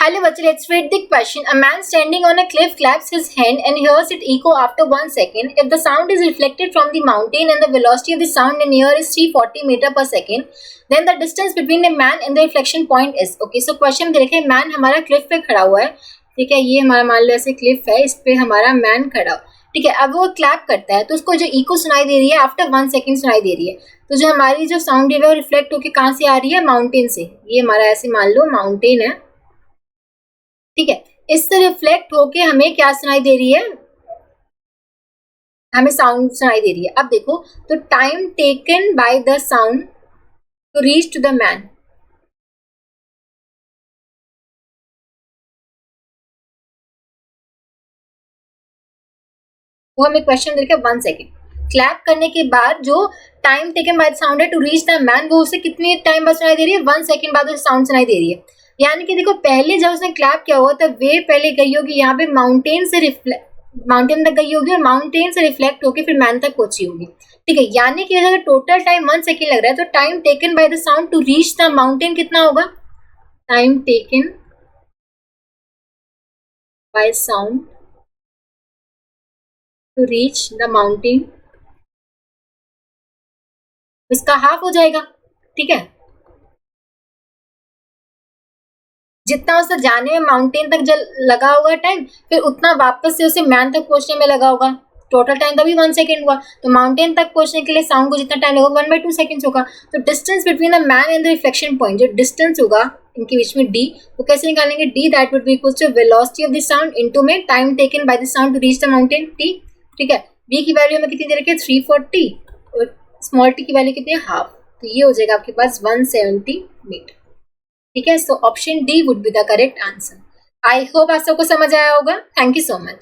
Hello, बच्चे, let's read the question. A man standing on a cliff claps his hand and hears it echo after 1 second. If the sound is reflected from the mountain and the velocity of the sound in air is 340 meter per second, then the distance between the man and the reflection point is. Okay, so question देखें, man हमारा cliff पे खड़ा हुआ है, ठीक है, ये हमारा मान लो ऐसे cliff है, इस पे हमारा man खड़ा, ठीक है. अब वो क्लैप करता है तो उसको जो इको सुनाई दे रही है आफ्टर 1 सेकेंड सुनाई दे रही है. तो जो हमारी जो साउंड है वो रिफ्लेक्ट होकर कहाँ से आ रही है? माउंटेन से. ये हमारा ऐसे मान लो माउंटेन है, ठीक है. इससे रिफ्लेक्ट होके हमें क्या सुनाई दे रही है? हमें साउंड सुनाई दे रही है. अब देखो, तो time taken by the sound to reach to the man, वो हमें क्वेश्चन दे रखा है 1 सेकेंड. क्लैप करने के बाद जो time taken by the sound है टू रीच द मैन, वो उसे कितने टाइम बाद सुनाई दे रही है? 1 सेकेंड बाद उसे साउंड सुनाई दे रही है. यानी कि देखो, पहले जब उसने क्लैप किया हुआ तब वे पहले गई होगी यहाँ पे माउंटेन तक गई होगी और माउंटेन से रिफ्लेक्ट होकर फिर मैन तक पहुंची होगी, ठीक है. यानी कि अगर टोटल टाइम 1 सेकेंड लग रहा है तो time taken by the sound to reach the mountain कितना होगा? Time taken by sound to reach the mountain, इसका हाफ हो जाएगा, ठीक है. जितना उसे जाने में माउंटेन तक लगा होगा टाइम, फिर उतना वापस से उसे मैन तक पहुंचने में लगा होगा. टोटल टाइम तभी 1 सेकेंड हुआ, तो माउंटेन तक पहुंचने के लिए साउंड को जितना टाइम लगेगा 1/2 सेकेंड्स होगा. तो distance between the man and the reflection point, जो डिस्टेंस होगा इनके बीच में डी, वो कैसे निकालेंगे? D that would be equal to velocity of the sound into में time taken by the sound to reach the mountain T, ठीक है. वी की वैल्यू हमें कितनी दे रखी है? 340 और स्मॉल टी की वैल्यू कितनी है? हाफ. तो ये हो जाएगा आपके पास 170 मीटर, ठीक है. So option D would be the correct answer. I hope आप सबको समझ आया होगा. Thank you so much.